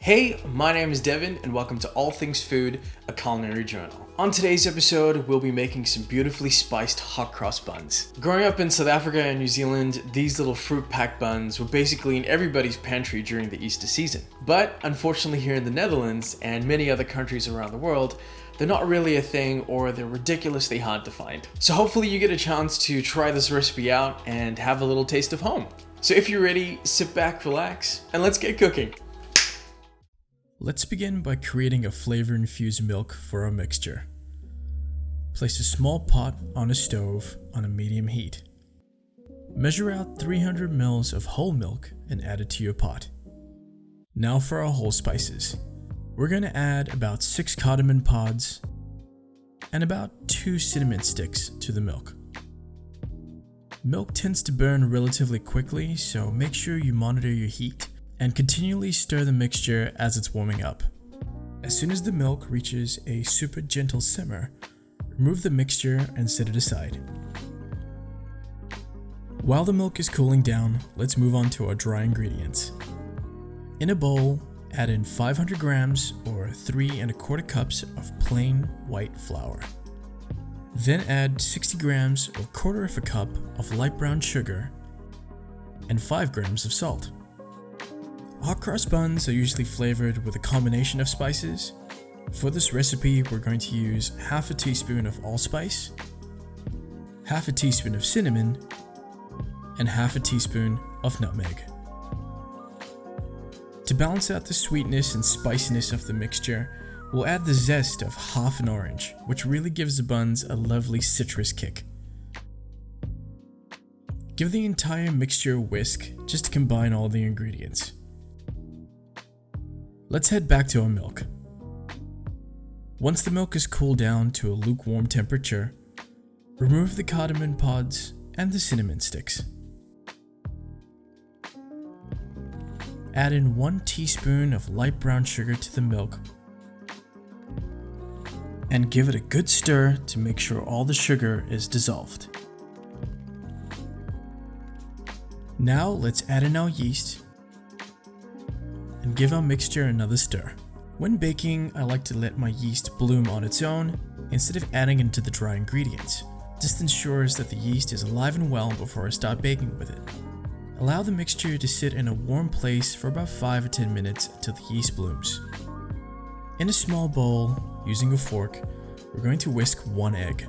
Hey, my name is Devin and welcome to All Things Food, a culinary journal. On today's episode, we'll be making some beautifully spiced hot cross buns. Growing up in South Africa and New Zealand, these little fruit-packed buns were basically in everybody's pantry during the Easter season. But unfortunately here in the Netherlands and many other countries around the world, they're not really a thing or they're ridiculously hard to find. So hopefully you get a chance to try this recipe out and have a little taste of home. So if you're ready, sit back, relax, and let's get cooking. Let's begin by creating a flavor-infused milk for our mixture. Place a small pot on a stove on a medium heat. Measure out 300 ml of whole milk and add it to your pot. Now for our whole spices. We're going to add about 6 cardamom pods and about 2 cinnamon sticks to the milk. Milk tends to burn relatively quickly, so make sure you monitor your heat and continually stir the mixture as it's warming up. As soon as the milk reaches a super gentle simmer, remove the mixture and set it aside. While the milk is cooling down, let's move on to our dry ingredients. In a bowl, add in 500 grams or 3 1/4 cups of plain white flour. Then add 60 grams or 1/4 cup of light brown sugar and 5 grams of salt. Hot cross buns are usually flavored with a combination of spices. For this recipe, we're going to use half a teaspoon of allspice, half a teaspoon of cinnamon, and half a teaspoon of nutmeg. To balance out the sweetness and spiciness of the mixture, we'll add the zest of half an orange, which really gives the buns a lovely citrus kick. Give the entire mixture a whisk just to combine all the ingredients. Let's head back to our milk. Once the milk is cooled down to a lukewarm temperature, remove the cardamom pods and the cinnamon sticks. Add in 1 teaspoon of light brown sugar to the milk and give it a good stir to make sure all the sugar is dissolved. Now let's add in our yeast and give our mixture another stir. When baking, I like to let my yeast bloom on its own instead of adding into the dry ingredients. This ensures that the yeast is alive and well before I start baking with it. Allow the mixture to sit in a warm place for about 5 or 10 minutes until the yeast blooms. In a small bowl, using a fork, we're going to whisk 1 egg.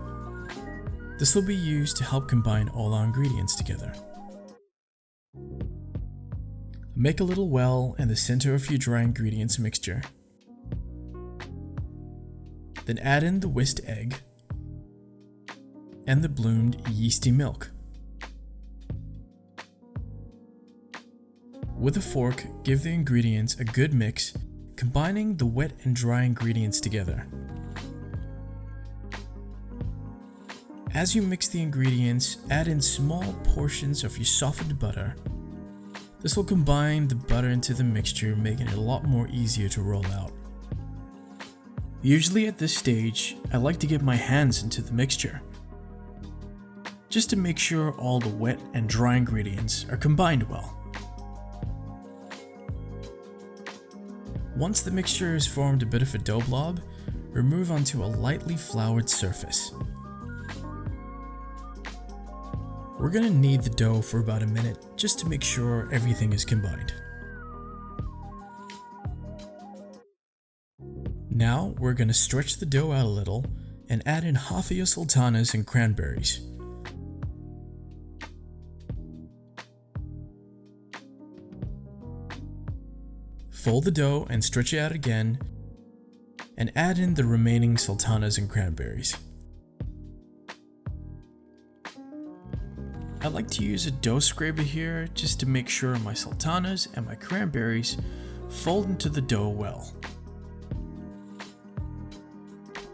This will be used to help combine all our ingredients together. Make a little well in the center of your dry ingredients mixture. Then add in the whisked egg and the bloomed yeasty milk. With a fork, give the ingredients a good mix, combining the wet and dry ingredients together. As you mix the ingredients, add in small portions of your softened butter. This will combine the butter into the mixture, making it a lot more easier to roll out. Usually at this stage, I like to get my hands into the mixture, just to make sure all the wet and dry ingredients are combined well. Once the mixture has formed a bit of a dough blob, remove onto a lightly floured surface. We're going to knead the dough for about a minute just to make sure everything is combined. Now we're going to stretch the dough out a little and add in half of your sultanas and cranberries. Fold the dough and stretch it out again and add in the remaining sultanas and cranberries. I like to use a dough scraper here just to make sure my sultanas and my cranberries fold into the dough well.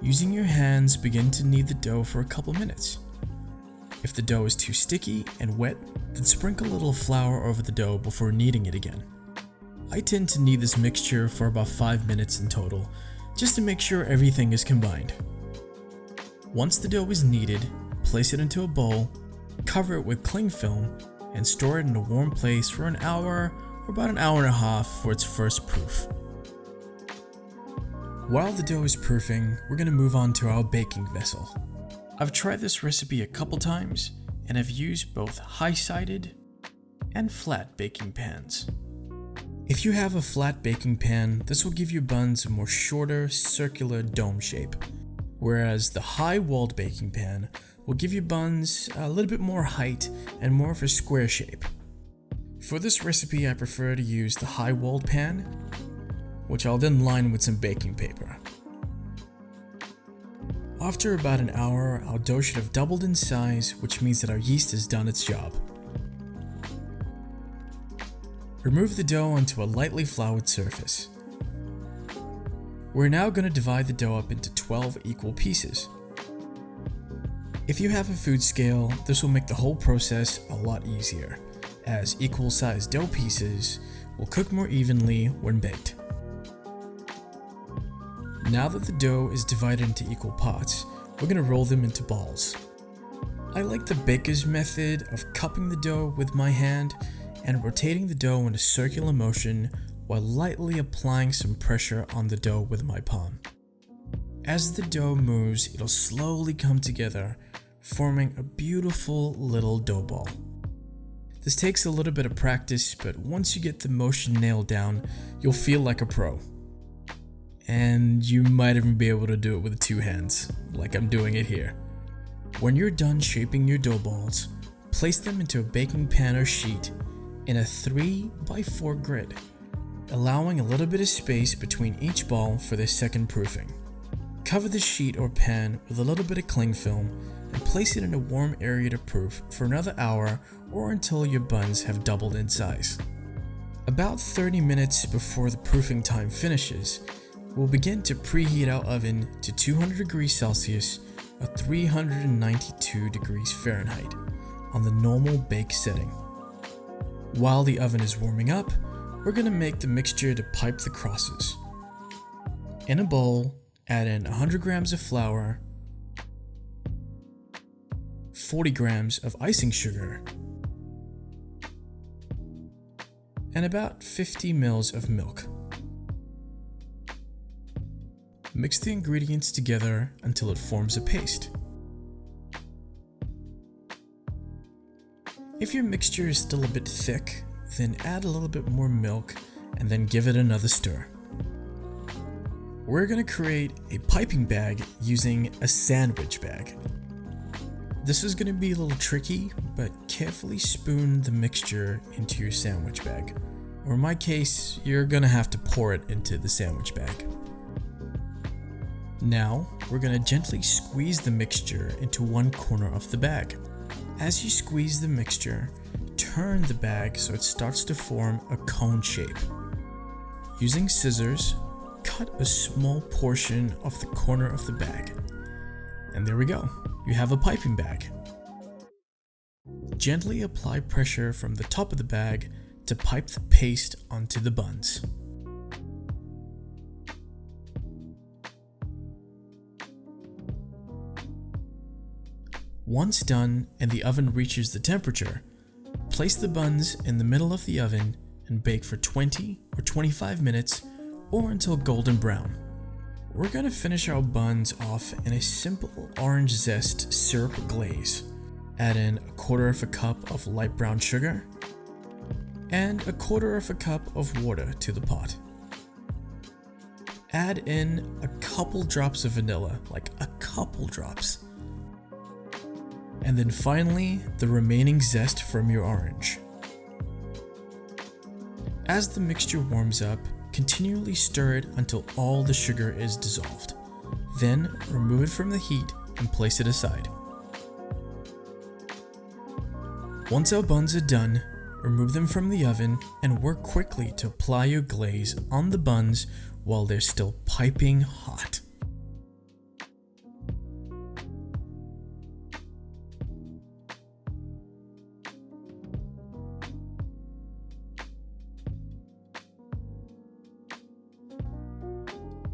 Using your hands, begin to knead the dough for a couple minutes. If the dough is too sticky and wet, then sprinkle a little flour over the dough before kneading it again. I tend to knead this mixture for about 5 minutes in total, just to make sure everything is combined. Once the dough is kneaded, place it into a bowl, cover it with cling film, and store it in a warm place for an hour or about an hour and a half for its first proof. While the dough is proofing, we're going to move on to our baking vessel. I've tried this recipe a couple times, and I've used both high-sided and flat baking pans. If you have a flat baking pan, this will give your buns a more shorter, circular dome shape, whereas the high-walled baking pan will give your buns a little bit more height and more of a square shape. For this recipe, I prefer to use the high-walled pan, which I'll then line with some baking paper. After about an hour, our dough should have doubled in size, which means that our yeast has done its job. Remove the dough onto a lightly floured surface. We're now going to divide the dough up into 12 equal pieces. If you have a food scale, this will make the whole process a lot easier, as equal sized dough pieces will cook more evenly when baked. Now that the dough is divided into equal parts, we're going to roll them into balls. I like the baker's method of cupping the dough with my hand and rotating the dough in a circular motion while lightly applying some pressure on the dough with my palm. As the dough moves, it'll slowly come together, forming a beautiful little dough ball. This takes a little bit of practice, but once you get the motion nailed down, you'll feel like a pro. And you might even be able to do it with 2 hands, like I'm doing it here. When you're done shaping your dough balls, place them into a baking pan or sheet in a 3x4 grid, allowing a little bit of space between each ball for their second proofing. Cover the sheet or pan with a little bit of cling film and place it in a warm area to proof for another hour or until your buns have doubled in size. About 30 minutes before the proofing time finishes, we'll begin to preheat our oven to 200 degrees Celsius or 392 degrees Fahrenheit on the normal bake setting. While the oven is warming up, we're going to make the mixture to pipe the crosses. In a bowl, add in 100 grams of flour, 40 grams of icing sugar, and about 50 ml of milk. Mix the ingredients together until it forms a paste. If your mixture is still a bit thick, then add a little bit more milk and then give it another stir. We're going to create a piping bag using a sandwich bag. This is going to be a little tricky, but carefully spoon the mixture into your sandwich bag. Or in my case, you're going to have to pour it into the sandwich bag. Now, we're going to gently squeeze the mixture into one corner of the bag. As you squeeze the mixture, turn the bag so it starts to form a cone shape. Using scissors, cut a small portion of the corner of the bag. And there we go, you have a piping bag. Gently apply pressure from the top of the bag to pipe the paste onto the buns. Once done and the oven reaches the temperature, place the buns in the middle of the oven and bake for 20 or 25 minutes or until golden brown. We're going to finish our buns off in a simple orange zest syrup glaze. Add in 1/4 cup of light brown sugar and 1/4 cup of water to the pot. Add in a couple drops of vanilla, like a couple drops. And then finally, the remaining zest from your orange. As the mixture warms up, continually stir it until all the sugar is dissolved. Then remove it from the heat and place it aside. Once our buns are done, remove them from the oven and work quickly to apply your glaze on the buns while they're still piping hot.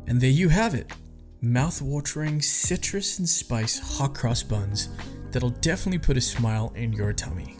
And there you have it, mouth-watering citrus and spice hot cross buns that'll definitely put a smile in your tummy.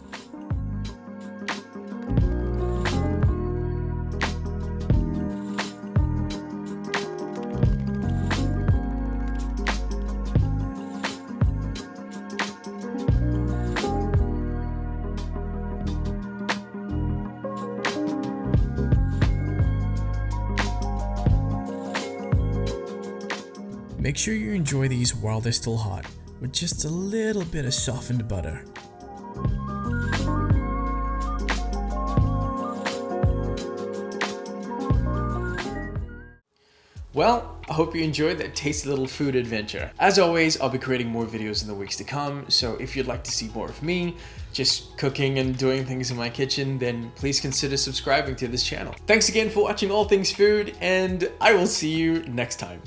Make sure you enjoy these while they're still hot, with just a little bit of softened butter. Well, I hope you enjoyed that tasty little food adventure. As always, I'll be creating more videos in the weeks to come, so if you'd like to see more of me, just cooking and doing things in my kitchen, then please consider subscribing to this channel. Thanks again for watching All Things Food, and I will see you next time.